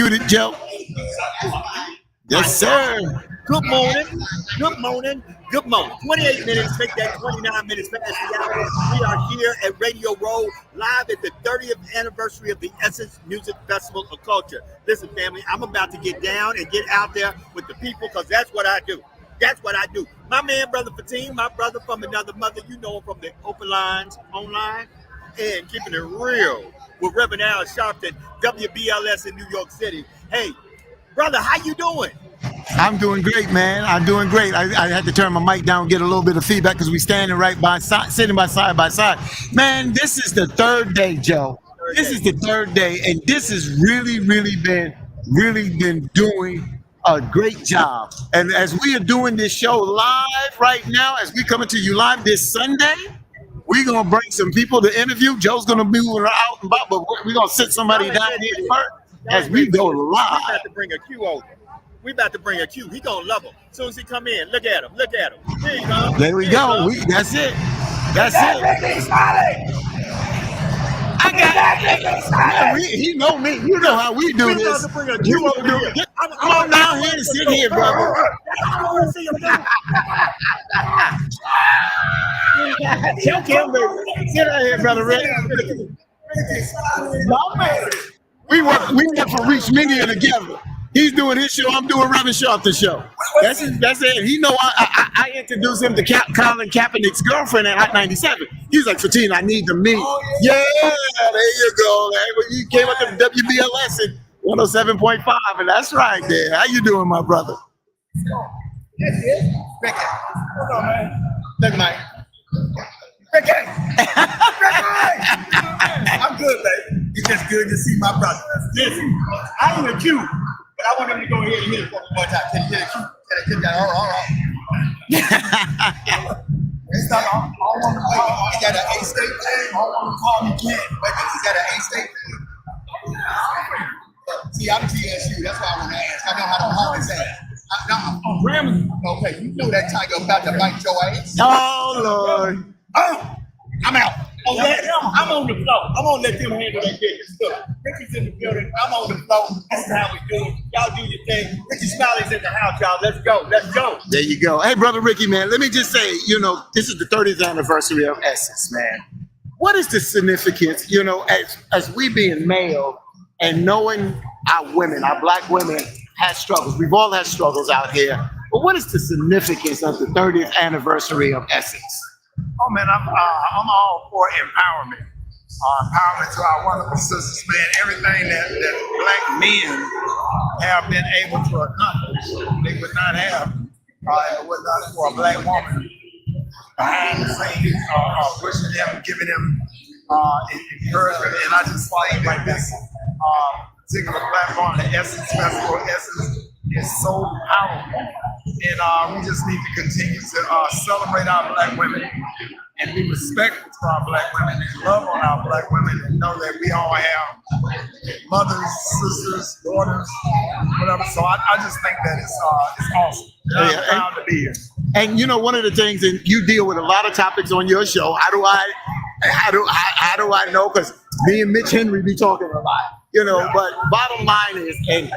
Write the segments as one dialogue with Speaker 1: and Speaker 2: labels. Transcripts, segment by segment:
Speaker 1: muted, Joe. Yes, sir.
Speaker 2: Good morning. Good morning. Good morning. 28 minutes, make that 29 minutes past the hour. We are here at Radio Row, live at the 30th anniversary of the Essence Music Festival of Culture. Listen, family, I'm about to get down and get out there with the people because that's what I do. That's what I do. My man, Brother Fatim, my brother from another mother, you know him from the Open Lines Online, and keeping it real with Reverend Al Sharpton, WBLS in New York City. Hey, brother, how you doing?
Speaker 1: I'm doing great, man. I'm doing great. I had to turn my mic down and get a little bit of feedback because we standing right by side, sitting by side. Man, this is the third day, Joe. This is the third day, and this has really been doing a great job. And as we are doing this show live right now, as we coming to you live this Sunday, we're gonna bring some people to interview. Joe's gonna be out and about, but we're gonna sit somebody down here first as we go live.
Speaker 2: We about to bring a Q over. We about to bring a Q. He gonna love him. As soon as he come in, look at him. Look at him. There you go.
Speaker 1: There we go. That's it. That's it. I got it. He know me. You know how we do this.
Speaker 2: About to bring a Q over.
Speaker 1: Come on down here and sit here, brother.
Speaker 2: I want to see him now.
Speaker 1: Choke him, baby. Sit right here, brother Rick. No, man. We work for Reach Media together. He's doing his show. I'm doing Reverend Sharpton's show. That's it. He know I introduced him to Colin Kaepernick's girlfriend at Hot 97. He's like, Fatina, I need to meet. Yeah, there you go. You came up to WBLS at 107.5, and that's right there. How you doing, my brother?
Speaker 3: Ricky. What's up, man? Look, Mike. Ricky! I'm good, baby. It's just good to see my brother. Listen, I ain't a Q, but I want him to go ahead and hit it for me one time. Can you hit a Q? Can I all right. It's not all on the call. He got an A-state thing. All on the call, he can't. But he's got an A-state thing. See, I'm TSU. That's why I want to ask. I know how to hold his ass. Okay, you know that tiger about to bite your ass.
Speaker 1: Oh, Lord.
Speaker 3: Oh, I'm out. I'm on the floor. I'm gonna let them handle that business stuff. Ricky's in the building. I'm on the floor. That's how we do it. Y'all do your thing. Ricky Smiley's in the house, y'all. Let's go. Let's go.
Speaker 1: There you go. Hey, brother Ricky, man, let me just say, this is the 30th anniversary of Essence, man. What is the significance, as we being male and knowing our women, our black women had struggles. We've all had struggles out here. But what is the significance of the 30th anniversary of Essence?
Speaker 3: Oh man, I'm all for empowerment. Empowerment to our wonderful sisters, man. Everything that black men have been able to accomplish, they would not have if it was not for a black woman behind the scenes, pushing them, giving them encouragement. And I just think like this particular platform, the Essence Festival, Essence is so powerful. And we just need to continue to celebrate our black women and be respectful to our black women and love on our black women and know that we all have mothers, sisters, daughters, whatever. So I just think that it's awesome. I'm proud to be here.
Speaker 1: And one of the things, and you deal with a lot of topics on your show. How do I know? Because me and Mitch Henry be talking a lot, But bottom line is, and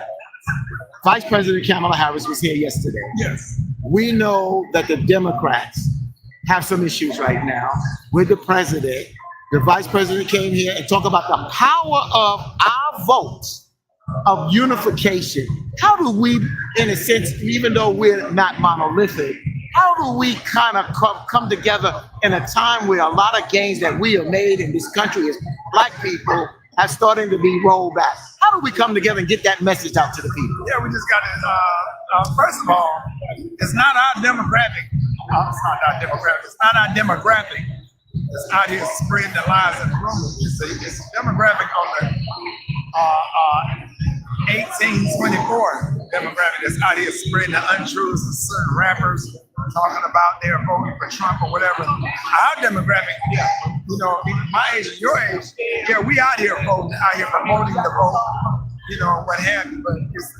Speaker 1: Vice President Kamala Harris was here yesterday.
Speaker 3: Yes.
Speaker 1: We know that the Democrats have some issues right now with the president. The vice president came here and talked about the power of our votes, of unification. How do we, in a sense, even though we're not monolithic, how do we kind of come together in a time where a lot of gains that we have made in this country as black people are starting to be rolled back? How do we come together and get that message out to the people?
Speaker 3: Yeah, we just got to, first of all, it's not our demographic. It's not our demographic that's out here spreading the lies and rumors. It's a demographic on the 18-24 demographic that's out here spreading the untruths of certain rappers talking about they're voting for Trump or whatever. Our demographic, my age and your age, we out here voting, out here promoting the vote, what have you. But it's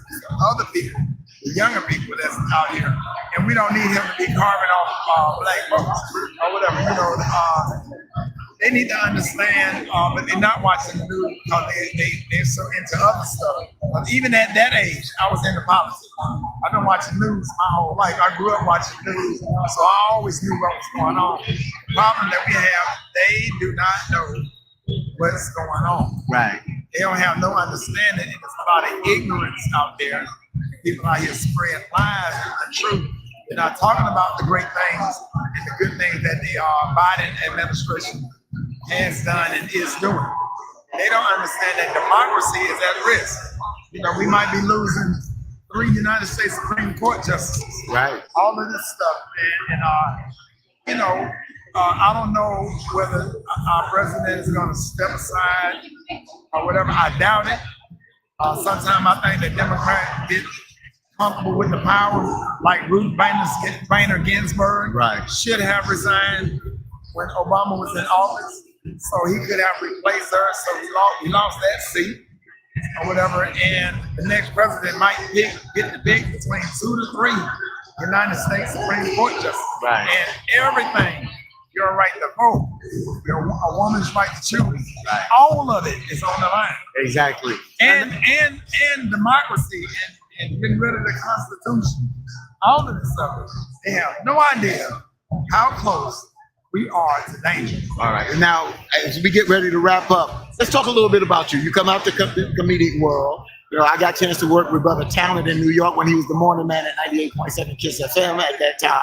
Speaker 3: other people, the younger people that's out here, and we don't need him to be carving off black folks or whatever. They need to understand, but they're not watching the news because they're so into other stuff. Even at that age, I was into politics. I've been watching news my whole life. I grew up watching news, so I always knew what was going on. The problem that we have, they do not know what's going on.
Speaker 1: Right.
Speaker 3: They don't have no understanding, and there's a lot of ignorance out there. People out here spreading lies and the truth. They're not talking about the great things and the good things that the Biden administration has done and is doing. They don't understand that democracy is at risk. You know, we might be losing 3 United States Supreme Court justices.
Speaker 1: Right.
Speaker 3: All of this stuff, man. And, you know, I don't know whether our president is going to step aside or whatever. I doubt it. Sometimes I think that Democrats get comfortable with the power, like Ruth Bader Ginsburg should have resigned when Obama was in office, so he could have replaced her. So he lost that seat or whatever, and the next president might get the pick between 2 to 3 United States Supreme Court justices, and everything. Your right to vote, a woman's right to choose. All of it is on the line.
Speaker 1: Exactly.
Speaker 3: And democracy and getting rid of the Constitution. All of this stuff. They have no idea how close we are to danger.
Speaker 1: All right. And now, as we get ready to wrap up, let's talk a little bit about you. You come out the comedic world. You know, I got a chance to work with Brother Talent in New York when he was the morning man at 98.7 Kiss FM at that time.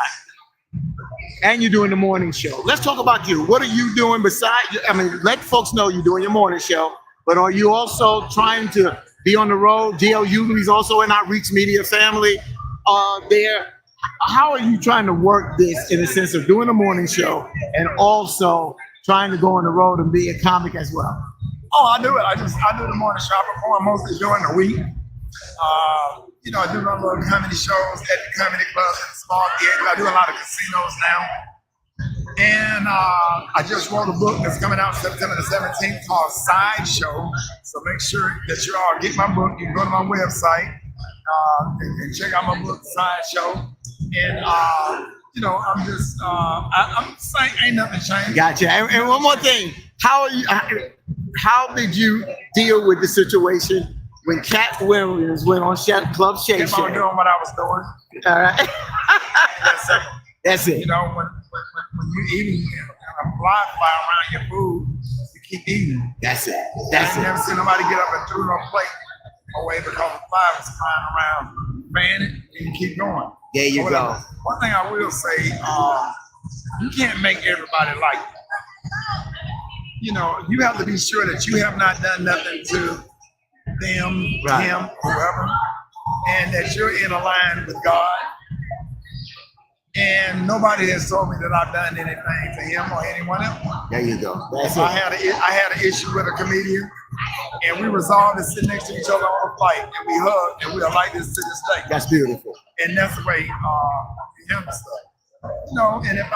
Speaker 1: And you're doing the morning show. Let's talk about you. What are you doing besides, I mean, let folks know you're doing your morning show, but are you also trying to be on the road? DL Hughley's also in our Reach Media family there. How are you trying to work this in the sense of doing a morning show and also trying to go on the road and be a comic as well?
Speaker 3: Oh, I do it. I do the morning show. I perform mostly during the week. You know, I do my little comedy shows at the comedy clubs and small theaters. I do a lot of casinos now. And I just wrote a book that's coming out September the 17th called Sideshow. So make sure that you all get my book. You can go to my website and check out my book, Sideshow. And, you know, I'm just, I'm saying ain't nothing changed.
Speaker 1: Gotcha. And one more thing. How did you deal with the situation when Cat Williams went on Club Shay
Speaker 3: Kept
Speaker 1: Shay?
Speaker 3: on doing what I was doing.
Speaker 1: All right.
Speaker 3: That's it.
Speaker 1: That's it.
Speaker 3: You know, when you're eating and a fly around your food, you keep eating.
Speaker 1: That's it.
Speaker 3: I
Speaker 1: That's
Speaker 3: ain't
Speaker 1: it.
Speaker 3: never seen nobody get up and threw no plate away because the fly was flying around. Fan it and you keep going.
Speaker 1: There you go.
Speaker 3: One thing I will say, you can't make everybody like you. You know, you have to be sure that you have not done nothing to them, him, whoever, and that you're in a line with God. And nobody has told me that I've done anything to him or anyone else.
Speaker 1: There you go. That's
Speaker 3: I
Speaker 1: it.
Speaker 3: had an issue with a comedian, and we resolved to sit next to each other on a flight, and we hugged, and we are like this to this day.
Speaker 1: That's beautiful.
Speaker 3: And that's the way we handle stuff. You know, and if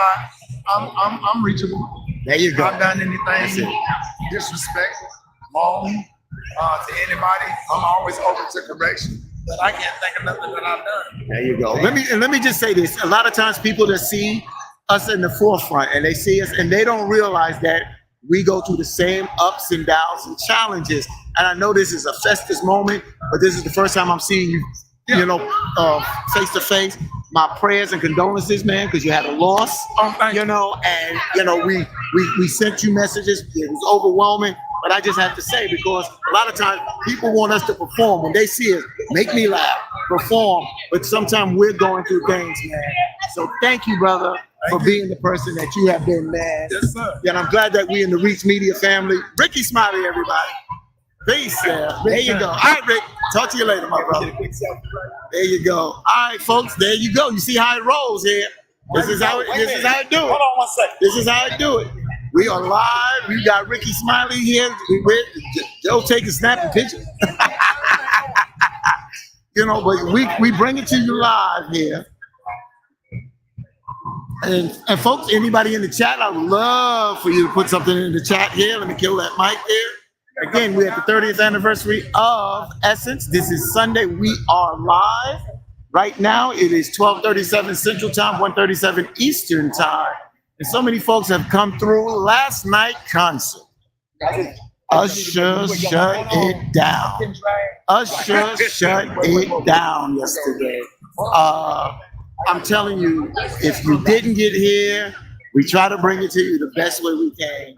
Speaker 3: I'm reachable.
Speaker 1: There you go.
Speaker 3: I've done
Speaker 1: That's
Speaker 3: anything
Speaker 1: it.
Speaker 3: disrespect, wrong to anybody, I'm always open to correction. But I can't think of nothing that I've done.
Speaker 1: There you go. Let me just say this. A lot of times people that see us in the forefront and they see us and they don't realize that we go through the same ups and downs and challenges. And I know this is a festive moment, but this is the first time I'm seeing you, you know, face to face. My prayers and condolences, man, because you had a loss.
Speaker 3: Oh, thank
Speaker 1: you know, and you know, we sent you messages. It was overwhelming. But I just have to say, because a lot of times people want us to perform. When they see us, make me laugh, perform. But sometimes we're going through things, man. So thank you, brother, for being the person that you have been, man.
Speaker 3: Yes, sir.
Speaker 1: And I'm glad that we in the Reach Media family. Ricky Smiley, everybody. Peace, there you go. All right, Rick. Talk to you later, my brother. There you go. All right, folks. There you go. You see how it rolls here. This is how I do it.
Speaker 2: Hold on 1 second.
Speaker 1: This is how I do it. We are live. We got Ricky Smiley here. Joe taking snapping pictures. You know, but we bring it to you live here. And folks, anybody in the chat, I would love for you to put something in the chat here. Let me kill that mic there. Again, we're at the 30th anniversary of Essence. This is Sunday. We are live. Right now, it is 12:37 Central Time, 1:37 Eastern Time. And so many folks have come through last night concert. Usher shut it down. Usher shut it down yesterday. I'm telling you, if you didn't get here, we try to bring it to you the best way we can.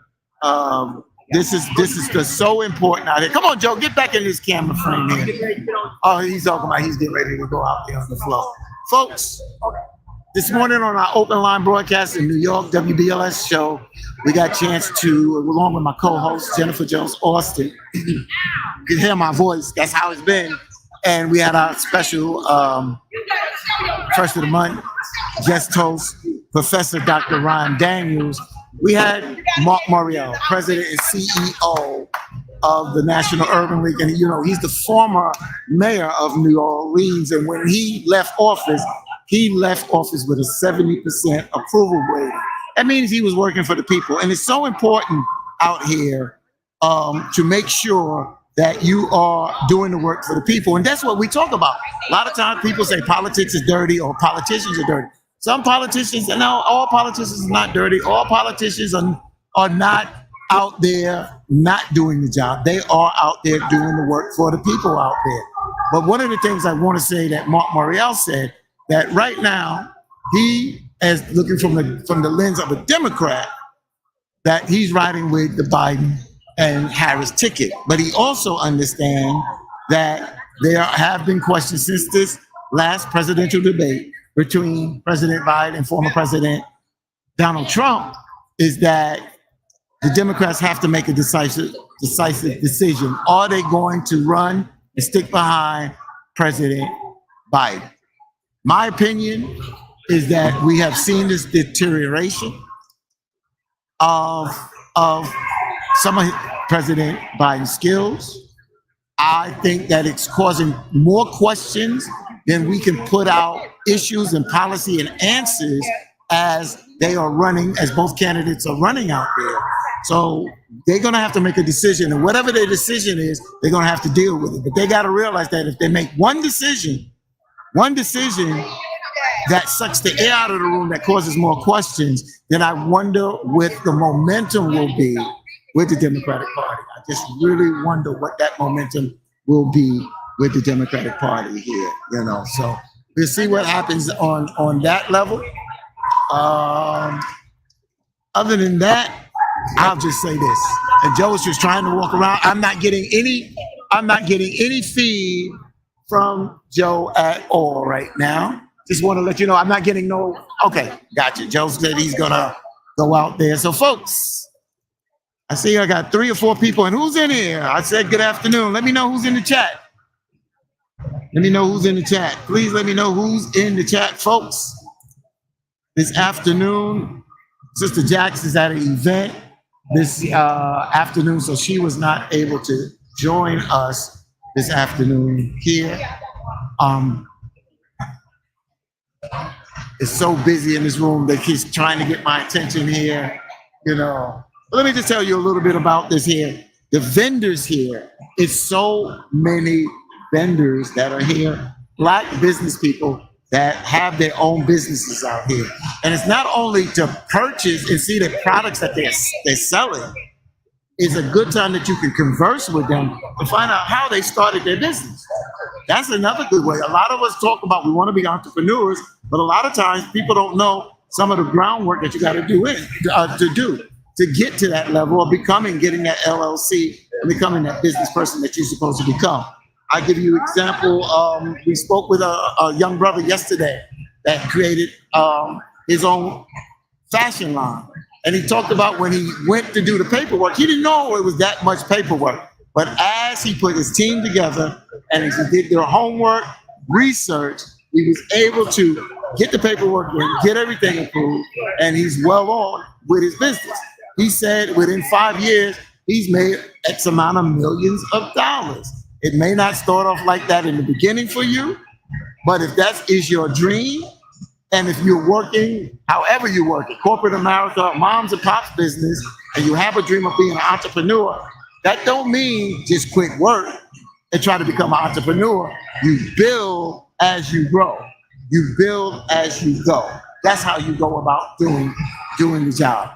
Speaker 1: This is just so important out here. Come on, Joe, get back in this camera frame here. Oh, he's talking about he's getting ready to go out there on the floor. Folks, this morning on our open line broadcast in New York, WBLS show, we got a chance to, along with my co-host, Jennifer Jones Austin, you can hear my voice. That's how it's been. And we had our special first of the month guest host, Professor Dr. Ryan Daniels. We had Mark Morial, President and CEO of the National Urban League. And, he's the former mayor of New Orleans. And when he left office with a 70% approval rating. That means he was working for the people. And it's so important out here to make sure that you are doing the work for the people. And that's what we talk about. A lot of times people say politics is dirty or politicians are dirty. Some politicians, and no, all politicians are not dirty. All politicians are not out there not doing the job. They are out there doing the work for the people out there. But one of the things I want to say that Mark Morial said, that right now he is looking from the lens of a Democrat, that he's riding with the Biden and Harris ticket. But he also understands that there have been questions since this last presidential debate between President Biden and former President Donald Trump, is that the Democrats have to make a decisive decision. Are they going to run and stick behind President Biden? My opinion is that we have seen this deterioration of some of President Biden's skills. I think that it's causing more questions than we can put out issues and policy and answers as they are running, as both candidates are running out there. So they're going to have to make a decision, and whatever their decision is, they're going to have to deal with it. But they got to realize that if they make one decision that sucks the air out of the room, that causes more questions, then I wonder what the momentum will be with the Democratic Party. I just really wonder what that momentum will be with the Democratic Party here, So we'll see what happens on that level. Other than that, I'll just say this. And Joe is just trying to walk around. I'm not getting any feed from Joe at all right now. Just want to let you know I'm not getting no. Okay, gotcha. Joe said he's gonna go out there. So folks, I see I got 3 or 4 people. And who's in here? I said good afternoon. Let me know who's in the chat. Let me know who's in the chat. Please let me know who's in the chat, folks. This afternoon, Sister Jax is at an event this afternoon, so she was not able to join us this afternoon here. It's so busy in this room that he's trying to get my attention here, But let me just tell you a little bit about this here. The vendors here, it's so many vendors that are here, Black business people that have their own businesses out here. And it's not only to purchase and see the products that they're selling. It's a good time that you can converse with them to find out how they started their business. That's another good way. A lot of us talk about we want to be entrepreneurs, but a lot of times people don't know some of the groundwork that you got to do to get to that level of getting that LLC and becoming that business person that you're supposed to become. I give you an example. We spoke with a young brother yesterday that created his own fashion line. And he talked about when he went to do the paperwork, he didn't know it was that much paperwork. But as he put his team together and he did their homework, research, he was able to get the paperwork in, get everything approved, and he's well on with his business. He said within 5 years, he's made X amount of millions of dollars. It may not start off like that in the beginning for you, but if that is your dream, and if you're working, however you work, in corporate America, moms and pops business, and you have a dream of being an entrepreneur, that don't mean just quit work and try to become an entrepreneur. You build as you grow. You build as you go. That's how you go about doing the job.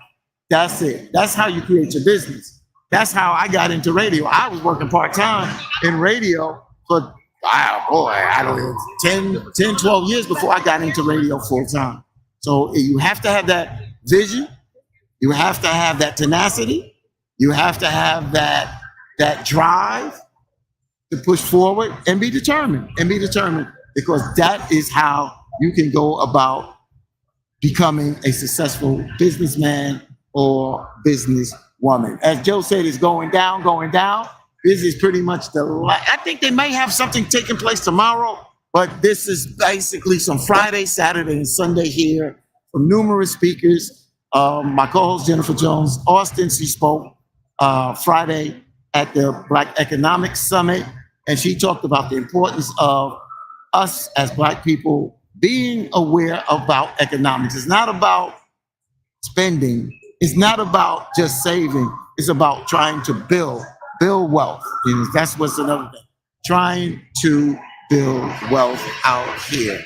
Speaker 1: That's it. That's how you create your business. That's how I got into radio. I was working part-time in radio for, wow, boy, I don't know, 10, 12 years before I got into radio full-time. So you have to have that vision. You have to have that tenacity. You have to have that drive to push forward and be determined because that is how you can go about becoming a successful businessman or businesswoman. As Joe said, it's going down. This is pretty much I think they may have something taking place tomorrow, but this is basically some Friday, Saturday, and Sunday here from numerous speakers. My co-host Jennifer Jones, Austin, she spoke Friday at the Black Economic Summit, and she talked about the importance of us as Black people being aware about economics. It's not about spending. It's not about just saving. It's about trying to build wealth. And that's what's another thing. Trying to build wealth out here.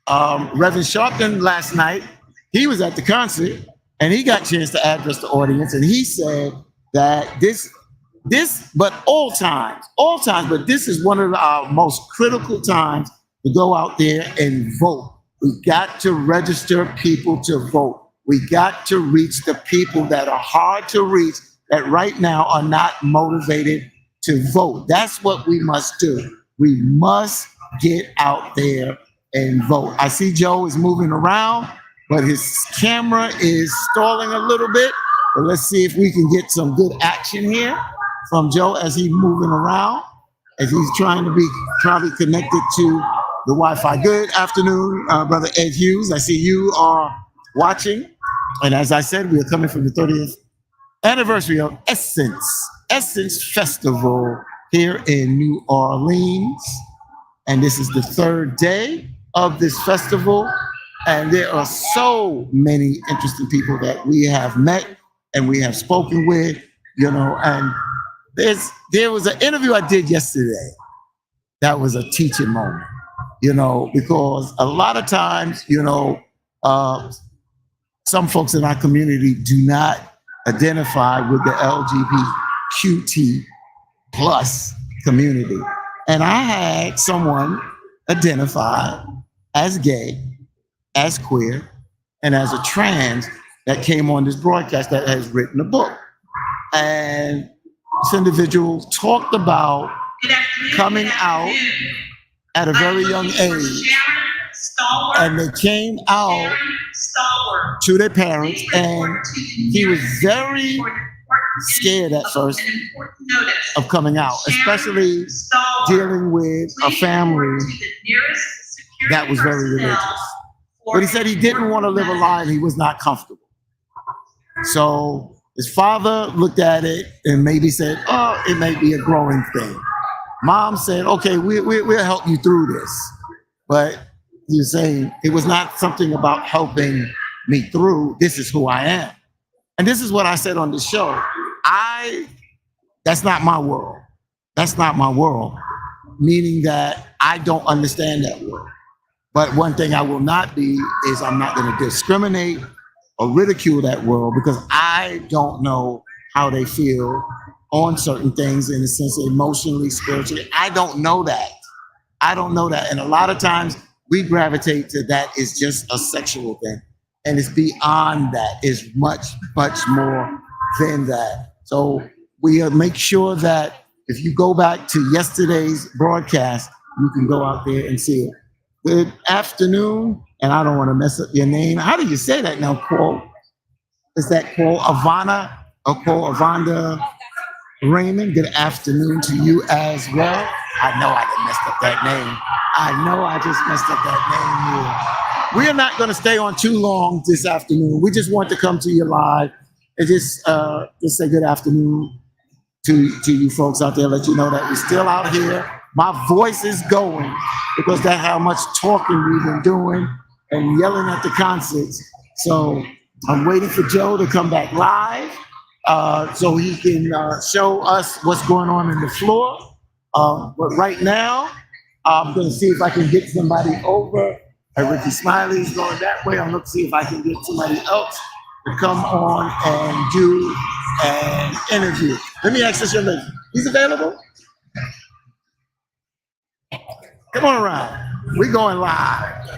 Speaker 1: Reverend Sharpton last night, he was at the concert and he got a chance to address the audience, and he said that but but this is one of our most critical times to go out there and vote. We got to register people to vote. We got to reach the people that are hard to reach, that right now are not motivated to vote. That's what we must do. We must get out there and vote. I see Joe is moving around, but his camera is stalling a little bit. But let's see if we can get some good action here from Joe as he's moving around, as he's trying to be probably connected to the Wi-Fi. Good afternoon, Brother Ed Hughes. I see you are watching. And as I said, we are coming from the 30th anniversary of Essence Festival here in New Orleans. And this is the third day of this festival. And there are so many interesting people that we have met and we have spoken with, and there was an interview I did yesterday that was a teaching moment, because a lot of times, some folks in our community do not identify with the LGBTQT plus community. And I had someone identify as gay, as queer, and as a trans that came on this broadcast that has written a book. And this individual talked about coming out at a very young age. And they came out to their parents, and he was very scared at first of coming out, especially dealing with a family that was very religious. But he said he didn't want to live a lie and he was not comfortable. So his father looked at it and maybe said, oh, it may be a growing thing. Mom said, okay, we'll help you through this. But you're saying it was not something about helping me through. This is who I am. And this is what I said on the show. That's not my world. That's not my world. Meaning that I don't understand that world. But one thing I will not be is I'm not going to discriminate or ridicule that world because I don't know how they feel on certain things in a sense, emotionally, spiritually. I don't know that. And a lot of times we gravitate to that is just a sexual thing. And it's beyond that. It's much, much more than that. So we make sure that if you go back to yesterday's broadcast, you can go out there and see it. Good afternoon, and I don't want to mess up your name. How do you say that now, Cole? Is that Cole Avana or Cole Avanda Raymond? Good afternoon to you as well. I know I done messed up that name. I know I just messed up that name here. We are not going to stay on too long this afternoon. We just want to come to you live and just say good afternoon to you folks out there, let you know that we're still out here. My voice is going because that's how much talking we've been doing and yelling at the concerts. So I'm waiting for Joe to come back live so he can show us what's going on in the floor. But right now, I'm going to see if I can get somebody over. Ricky Smiley's going that way. I'm looking to see if I can get somebody else to come on and do and interview. Let me ask this young lady. He's available? Come on around. We going live.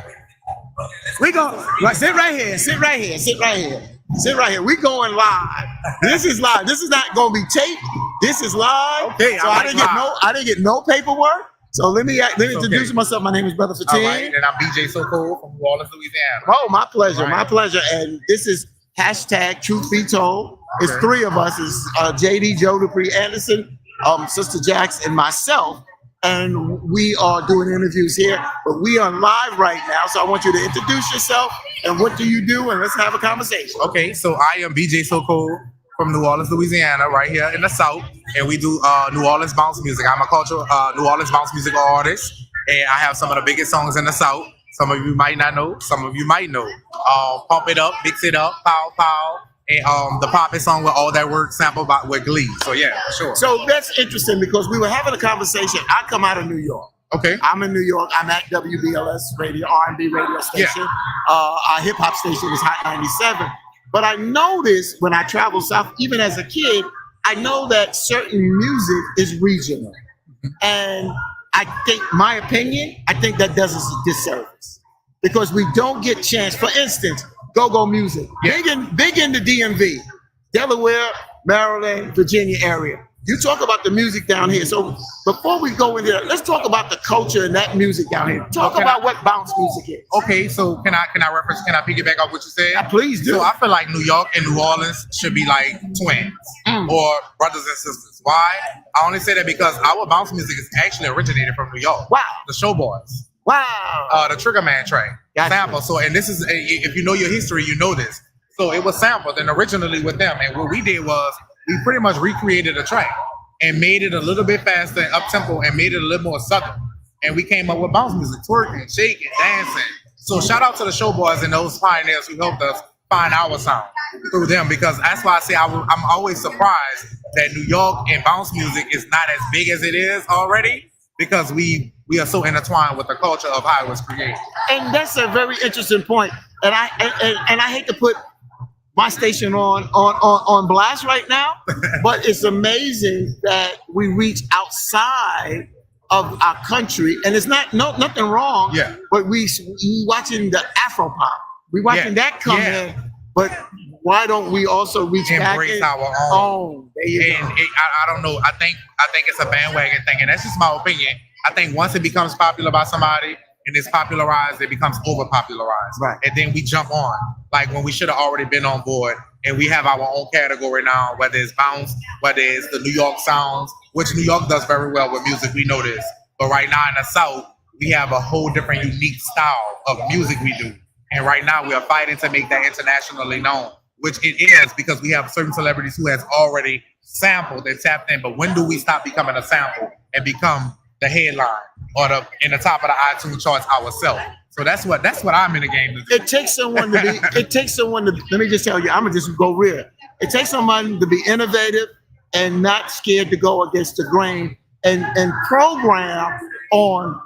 Speaker 1: We go. Sit right here. Sit right here. Sit right here. Sit right here. We going live. This is live. This is not going to be taped. This is live.
Speaker 3: Okay,
Speaker 1: so I didn't get no paperwork. So let me introduce myself. My name is Brother Fatine.
Speaker 3: All right, and I'm BJ So Cool from New Orleans, Louisiana.
Speaker 1: Oh, my pleasure.
Speaker 3: Right.
Speaker 1: My pleasure. And this is hashtag Truth Be Told. It's three of us. It's JD, Joe Dupree Anderson, Sister Jax, and myself. And we are doing interviews here, but we are live right now. So I want you to introduce yourself and what do you do, and let's have a conversation.
Speaker 3: Okay, so I am BJ So Cool from New Orleans, Louisiana, right here in the South, and we do New Orleans bounce music. I'm a cultural New Orleans bounce music artist, and I have some of the biggest songs in the South. Some of you might not know, some of you might know. Pump It Up, Mix It Up, Pow Pow, and the Pop It song with All That Work sampled with Glee. So yeah, sure.
Speaker 1: So that's interesting because we were having a conversation. I come out of New York.
Speaker 3: Okay.
Speaker 1: I'm in New York. I'm at WBLS radio, R&B radio station. Our hip hop station is Hot 97. But I noticed when I travel south, even as a kid, I know that certain music is regional. And I think, my opinion, I think that does us a disservice because we don't get chance. For instance, go-go music, big in the DMV, Delaware, Maryland, Virginia area. You talk about the music down here. So before we go into that, let's talk about the culture and that music down here. Talk about what bounce music is.
Speaker 3: Okay, so can I piggyback off what you said?
Speaker 1: Yeah, please do.
Speaker 3: So I feel like New York and New Orleans should be like twins or brothers and sisters. Why? I only say that because our bounce music is actually originated from New York.
Speaker 1: Wow.
Speaker 3: The Showboys.
Speaker 1: Wow.
Speaker 3: The Trigger Man track.
Speaker 1: Gotcha.
Speaker 3: Sample. So, and this is, if you know your history, you know this. So it was sampled and originally with them. And what we did was we pretty much recreated a track and made it a little bit faster and up tempo and made it a little more southern. And we came up with bounce music, twerking, shaking, dancing. So shout out to the Showboys and those pioneers who helped us find our sound through them, because that's why I say I'm always surprised that New York and bounce music is not as big as it is already, because we are so intertwined with the culture of how it was created.
Speaker 1: And that's a very interesting point. And I hate to put my station on blast right now, but it's amazing that we reach outside of our country, and it's nothing wrong.
Speaker 3: Yeah.
Speaker 1: But we watching the Afro pop, we watching that come in. But why don't we also reach back
Speaker 3: embrace our own?
Speaker 1: There you go.
Speaker 3: I don't know. I think it's a bandwagon thing, and that's just my opinion. I think once it becomes popular by somebody and it's popularized, it becomes over popularized.
Speaker 1: Right.
Speaker 3: And then we jump on, like when we should have already been on board. And we have our own category now, whether it's bounce, whether it's the New York sounds, which New York does very well with music. We know this. But right now in the South, we have a whole different unique style of music we do. And right now we are fighting to make that internationally known, which it is, because we have certain celebrities who has already sampled and tapped in. But when do we stop becoming a sample and become the headline or in the top of the iTunes charts ourselves? So that's what I'm in the game to do.
Speaker 1: It takes someone to be, let me just tell you, I'm gonna just go real. It takes someone to be innovative and not scared to go against the grain and program on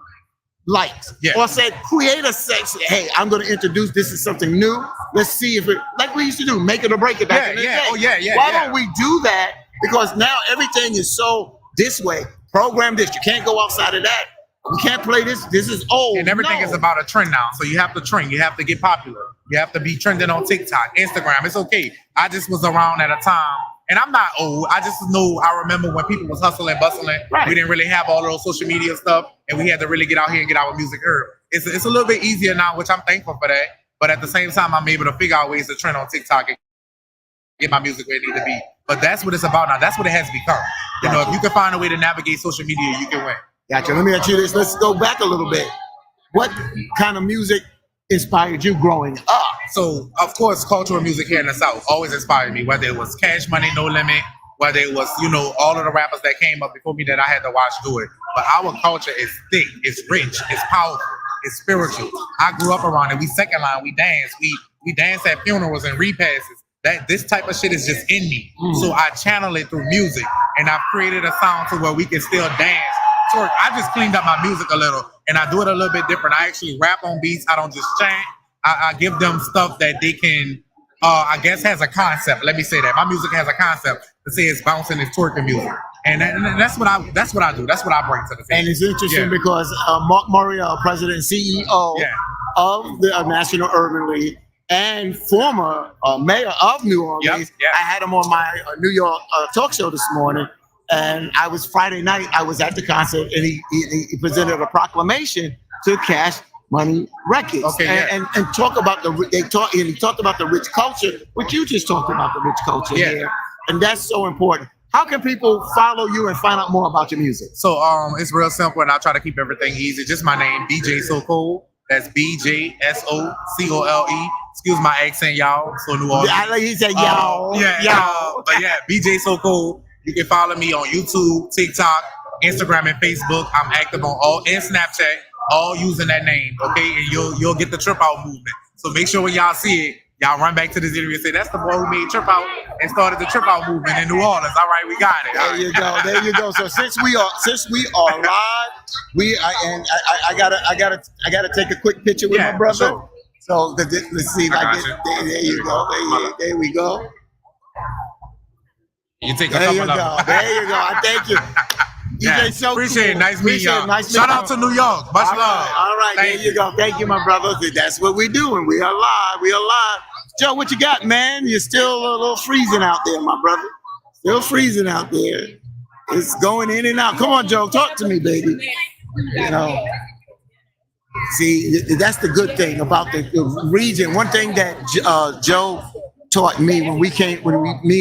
Speaker 1: likes.
Speaker 3: Yeah.
Speaker 1: Or say, create a section. Hey, I'm gonna introduce this is something new. Let's see if it, like we used to do, make it or break it back in the day.
Speaker 3: Oh yeah.
Speaker 1: Why don't we do that? Because now everything is so this way. Program this. You can't go outside of that. You can't play this. This is old.
Speaker 3: And everything is about a trend now. So you have to trend. You have to get popular. You have to be trending on TikTok, Instagram. It's okay. I just was around at a time, and I'm not old. I just know, I remember when people was hustling, bustling.
Speaker 1: Right.
Speaker 3: We didn't really have all of those social media stuff, and we had to really get out here and get our music heard. It's a little bit easier now, which I'm thankful for that. But at the same time, I'm able to figure out ways to trend on TikTok and get my music where it needs to be. But that's what it's about now. That's what it has become. You know, if you can find a way to navigate social media, you can win.
Speaker 1: Gotcha. Let me ask you this. Let's go back a little bit. What kind of music inspired you growing up?
Speaker 3: So, of course, cultural music here in the South always inspired me, whether it was Cash Money, No Limit, whether it was, all of the rappers that came up before me that I had to watch do it. But our culture is thick, it's rich, it's powerful, it's spiritual. I grew up around it. We second line, we dance. We dance at funerals and repasses. This type of shit is just in me. So I channel it through music, and I've created a sound to where we can still dance. Twerk. I just cleaned up my music a little, and I do it a little bit different. I actually rap on beats. I don't just chant. I give them stuff that they can
Speaker 4: I guess has a concept. Let me say that my music has a concept that says bouncing and twerking music, and that's what I do. That's what I bring to the table.
Speaker 1: And it's interesting
Speaker 4: Yeah.
Speaker 1: because Mark Morial, president and CEO
Speaker 4: Yeah.
Speaker 1: of the National Urban League and former mayor of New Orleans,
Speaker 4: Yep, yep.
Speaker 1: I had him on my New York talk show this morning. And I was Friday night, I was at the concert, and he presented a proclamation to Cash Money Records.
Speaker 4: Okay, yeah.
Speaker 1: and talk about he talked about the rich culture, which you just talked about the rich culture
Speaker 4: Yeah.
Speaker 1: here. And that's so important. How can people follow you and find out more about your music?
Speaker 4: So it's real simple, and I'll try to keep everything easy. Just my name, BJ So Cool. That's BJSOCOLE. Excuse my accent, y'all. So New Orleans.
Speaker 1: I know you said y'all.
Speaker 4: Y'all. But yeah, BJ So Cool. You can follow me on YouTube, TikTok, Instagram, and Facebook. I'm active on and Snapchat, all using that name. Okay, and you'll get the Trip Out movement. So make sure when y'all see it, y'all run back to this interview and say, "That's the boy who made Trip Out and started the Trip Out movement in New Orleans." All right, we got it. All
Speaker 1: There
Speaker 4: right.
Speaker 1: you go. There you go. So since we are live, I gotta take a quick picture with
Speaker 4: Yeah,
Speaker 1: my brother.
Speaker 4: sure.
Speaker 1: So let's see if
Speaker 4: I
Speaker 1: I
Speaker 4: got
Speaker 1: get
Speaker 4: you.
Speaker 1: there you go. There we go.
Speaker 4: You take a
Speaker 1: There you
Speaker 4: couple of
Speaker 1: go.
Speaker 4: them.
Speaker 1: There you go. I thank you.
Speaker 4: Yeah,
Speaker 1: DJ So
Speaker 4: appreciate it.
Speaker 1: Cool.
Speaker 4: Nice meeting y'all.
Speaker 1: Nice
Speaker 4: Shout
Speaker 1: meeting
Speaker 4: out to New York. Much
Speaker 1: All
Speaker 4: love.
Speaker 1: right, all right.
Speaker 4: Thank
Speaker 1: There you go. Thank you, my brother. That's what we're doing. We are live. We are live. Joe, what you got, man? You're still a little freezing out there, my brother. Still freezing out there. It's going in and out. Come on, Joe. Talk to me, baby. You know. See, that's the good thing about the region. One thing that Joe taught me when me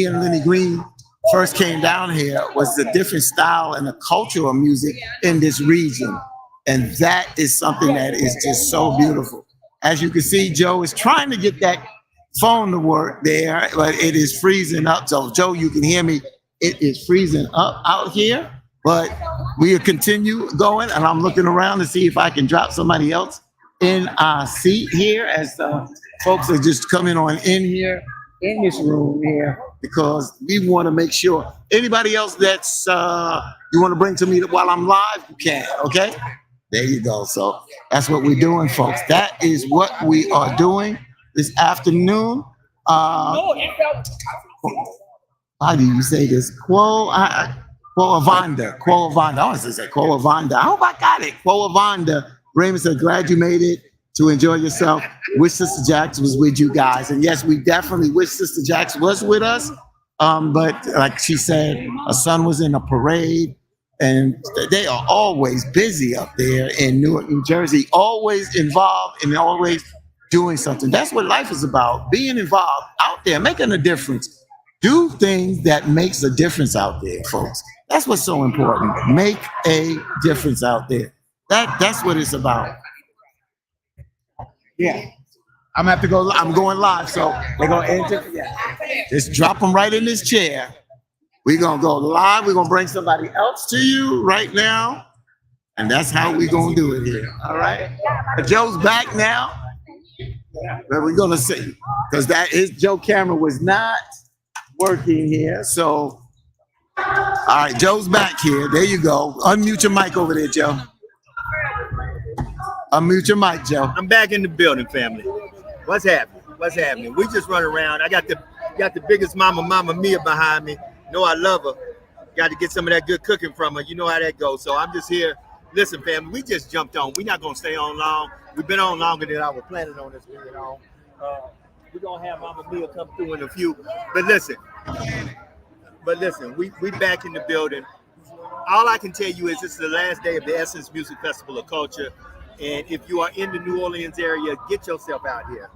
Speaker 1: and Lenny Green first came down here was the different style and the culture of music in this region. And that is something that is just so beautiful. As you can see, Joe is trying to get that phone to work there, but it is freezing up. So, Joe, you can hear me. It is freezing up out here, but we'll continue going. And I'm looking around to see if I can drop somebody else in our seat here as folks are just coming on in here in this room here, because we want to make sure anybody else that's you want to bring to me while I'm live, you can. Okay, there you go. So that's what we're doing, folks. That is what we are doing this afternoon. How do you say this? Quo Avanda. I want to say Quo Avanda. I hope I got it. Quo Avanda. Raymond said, glad you made it to enjoy yourself. Wish Sister Jax was with you guys. And yes, we definitely wish Sister Jax was with us. But like she said, her son was in a parade, and they are always busy up there in Newark, New Jersey, always involved and always doing something. That's what life is about, being involved out there, making a difference. Do things that makes a difference out there, folks. That's what's so important. Make a difference out there. That's what it's about. Yeah. I'm gonna have to go. I'm going live, so they're gonna enter. Yeah. Just drop them right in this chair. We're gonna go live. We're gonna bring somebody else to you right now, and that's how we're gonna do it here. All right. Joe's back now, but we're gonna see because Joe camera was not working here. So, all right, Joe's back here. There you go. Unmute your mic over there, Joe. Unmute your mic, Joe.
Speaker 2: I'm back in the building, family. What's happening? What's happening? We just run around. I got the biggest Mama Mia behind me. Know I love her. Got to get some of that good cooking from her. You know how that goes. So I'm just here. Listen, family, we just jumped on. We're not gonna stay on long. We've been on longer than I was planning on this being on. We're gonna have Mama Mia come through in a few. But listen, we back in the building. All I can tell you is this is the last day of the Essence Music Festival of Culture. And if you are in the New Orleans area, get yourself out here.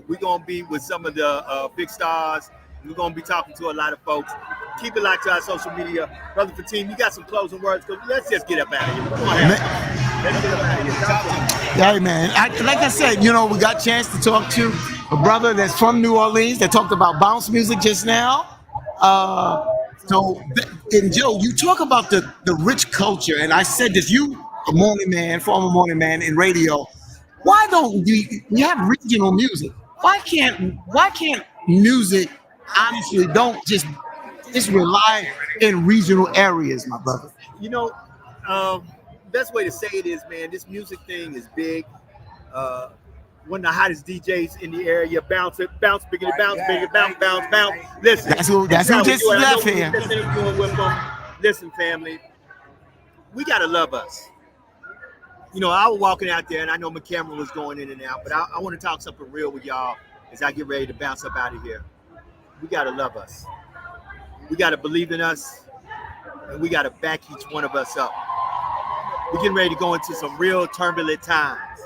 Speaker 2: We're going to be with some of the big stars. We're going to be talking to a lot of folks. Keep it locked to our social media. Brother Fatim, you got some closing words? Because let's just get up out of here. Come on, let's get up out of here. Talk to me.
Speaker 1: Hey, man. Like I said, we got a chance to talk to a brother that's from New Orleans that talked about bounce music just now. And Joe, you talk about the rich culture, and I said this, a morning man, former morning man in radio. Why don't we have regional music? Why can't music honestly don't just rely in regional areas, my brother?
Speaker 2: Best way to say it is, man, this music thing is big. one of the hottest DJs in the area. Bounce it, bounce, biggity, bounce, biggity, bounce, bounce, bounce. Listen,
Speaker 1: That's who
Speaker 2: how we
Speaker 1: just
Speaker 2: do it. I know
Speaker 1: left
Speaker 2: we
Speaker 1: here.
Speaker 2: just interviewing with them. Listen, family, we gotta love us. You know, I was walking out there, and I know my camera was going in and out, but I want to talk something real with y'all as I get ready to bounce up out of here. We gotta love us. We gotta believe in us, and we gotta back each one of us up. We're getting ready to go into some real turbulent times.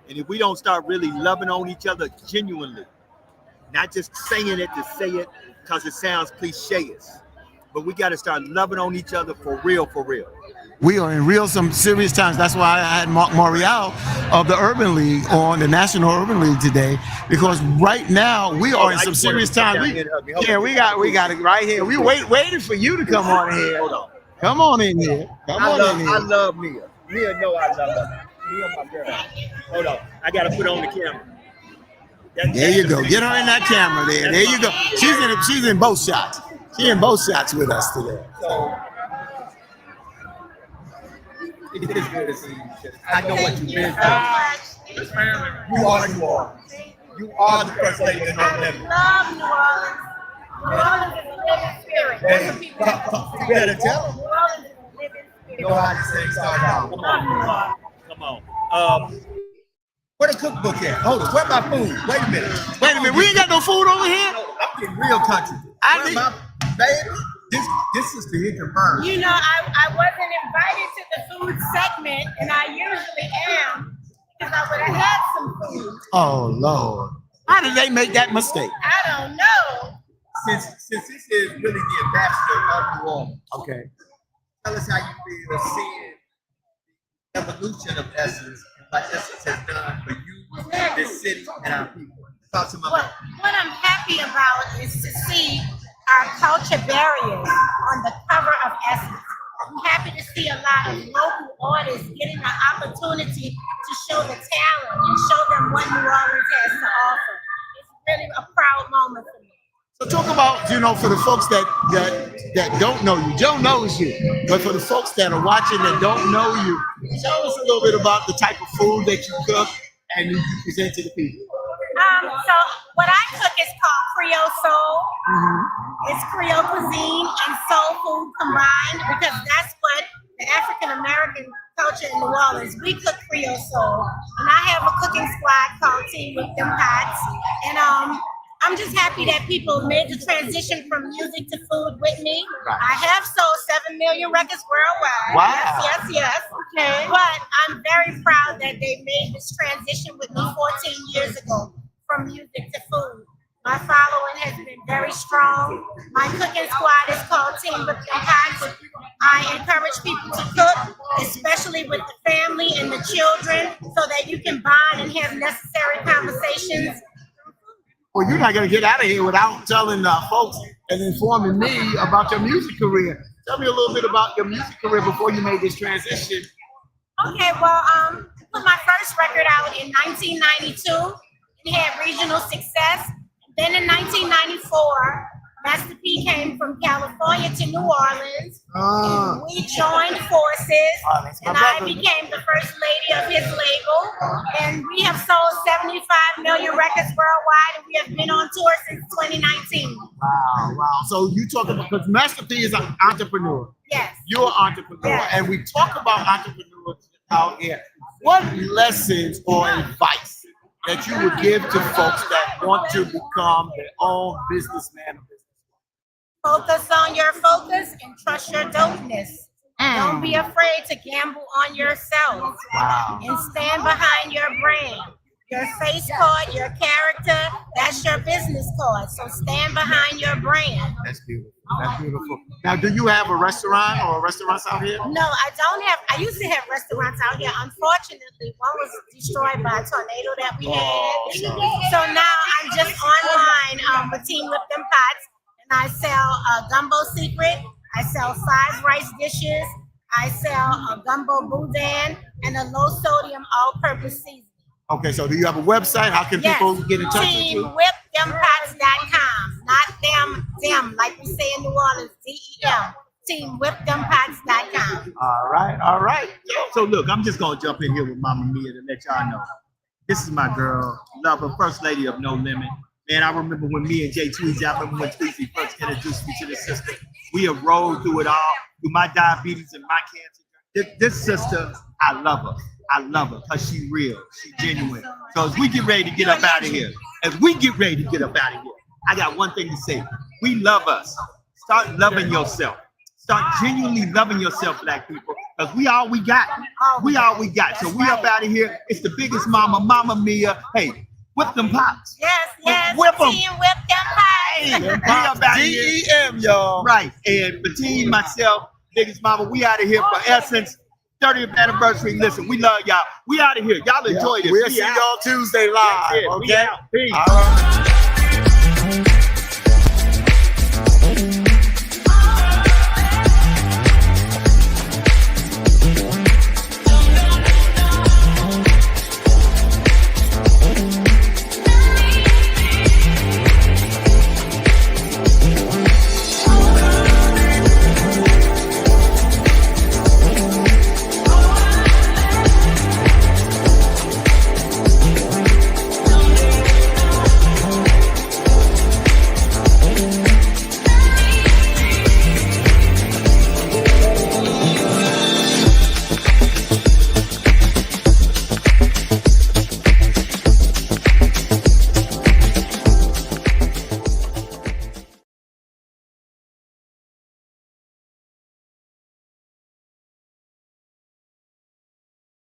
Speaker 2: And if we don't start really loving on each other genuinely, not just saying it to say it because it sounds cliche-ish, but we got to start loving on each other for real, for real.
Speaker 1: We are in some serious times. That's why I had Mark Morial of the Urban League on the National Urban League today, because right now we are in some serious times. We got it right here. We waiting for you to come on in here.
Speaker 2: Hold on.
Speaker 1: Come on in here.
Speaker 2: I love Mia. Mia know I love her. Mia, my girl. Hold on. I got to put on the camera.
Speaker 1: There you go. Get her in that camera there. There you go. She's in both shots. She's in both shots with us today.
Speaker 2: So, it is good to see you. I know what you've been through. You are who you are. You are the first lady in North Memphis.
Speaker 5: Love New Orleans. New Orleans is a living spirit. That's what people
Speaker 2: You better tell them.
Speaker 5: New Orleans is a living spirit.
Speaker 2: You know how this thing started out. Come on. Where the cookbook at? Hold on. Where my food? Wait a minute.
Speaker 1: We ain't got no food over here.
Speaker 2: I'm getting real country. Where my baby? This is the hit confirmed.
Speaker 5: You know, I wasn't invited to the food segment, and I usually am, because I would have had some food.
Speaker 1: Oh Lord. How did they make that mistake?
Speaker 5: I don't know.
Speaker 2: Since this is really the ambassador of New Orleans,
Speaker 1: Okay.
Speaker 2: tell us how you feel seeing the evolution of Essence and what Essence has done for you, this city, and our people. Talk to my
Speaker 5: What I'm happy about is to see our culture barriers on the cover of Essence. I'm happy to see a lot of local artists getting the opportunity to show the talent and show them what New Orleans has to offer. It's really a proud moment for me.
Speaker 1: So talk about, for the folks that don't know you. Joe knows you, but for the folks that are watching that don't know you, tell us a little bit about the type of food that you cook and you present to the people.
Speaker 5: So what I cook is called Creole Soul. It's Creole cuisine and soul food combined, because that's what the African American culture in New Orleans, we cook Creole Soul. And I have a cooking squad called Team With Them Pots. And I'm just happy that people made the transition from music to food with me. I have sold 7 million records worldwide.
Speaker 1: Wow.
Speaker 5: Yes. Okay. But I'm very proud that they made this transition with me 14 years ago from music to food. My following has been very strong. My cooking squad is called Team With Them Pots. I encourage people to cook, especially with the family and the children, so that you can bond and have necessary conversations.
Speaker 1: Well, you're not going to get out of here without telling folks and informing me about your music career. Tell me a little bit about your music career before you made this transition.
Speaker 5: Okay, well, I put my first record out in 1992. It had regional success. Then in 1994, Master P came from California to New Orleans. And we joined forces, and I became the first lady of his label. And we have sold 75 million records worldwide, and we have been on tour since 2019.
Speaker 1: Wow. So you talk about, because Master P is an entrepreneur.
Speaker 5: Yes.
Speaker 1: You're an entrepreneur,
Speaker 5: Yes.
Speaker 1: and we talk about entrepreneurs out here. What lessons or advice that you would give to folks that want to become their own businessman or businesswoman?
Speaker 5: Focus on your focus and trust your dopeness. Don't be afraid to gamble on yourself.
Speaker 1: Wow.
Speaker 5: And stand behind your brand. Your face card, your character, that's your business card. So stand behind your brand.
Speaker 1: That's beautiful. Now, do you have a restaurant or restaurants out here?
Speaker 5: No, I don't have. I used to have restaurants out here. Unfortunately, one was destroyed by a tornado that we had. So now I'm just online with Team With Them Pots, and I sell Gumbo Secret. I sell size rice dishes. I sell a gumbo boudin and a low sodium all-purpose seasoning.
Speaker 1: Okay, so do you have a website? How can people get in touch with you?
Speaker 5: TeamWhipThemPots.com. Not them, like we say in New Orleans, DEM. TeamWhipThemPots.com.
Speaker 1: All right.
Speaker 2: So look, I'm just gonna jump in here with Mama Mia to let y'all know. This is my girl, love her, first lady of No Limit. Man, I remember when me and Jay Tweezy, I remember when Tweezy first introduced me to this sister. We have rolled through it all, through my diabetes and my cancer. This sister, I love her. I love her because she's real, she's genuine. So as we get ready to get up out of here, I got one thing to say. We love us. Start loving yourself. Start genuinely loving yourself, Black people, because we all we got. We all we got. So we up out of here. It's the biggest mama, Mama Mia. Hey, whip them pops.
Speaker 5: Yes.
Speaker 2: Whip 'em.
Speaker 5: Team whip them pies.
Speaker 2: We up out of here.
Speaker 1: DEM, y'all.
Speaker 2: Right. And Bettina, myself, biggest mama, we out of here for Essence 30th anniversary. Listen, we love y'all. We out of here. Y'all enjoy this.
Speaker 1: We'll
Speaker 2: We
Speaker 1: see
Speaker 2: out.
Speaker 1: y'all Tuesday
Speaker 2: That's
Speaker 1: live.
Speaker 2: it. We
Speaker 1: Okay.
Speaker 2: out. Peace.
Speaker 1: All right.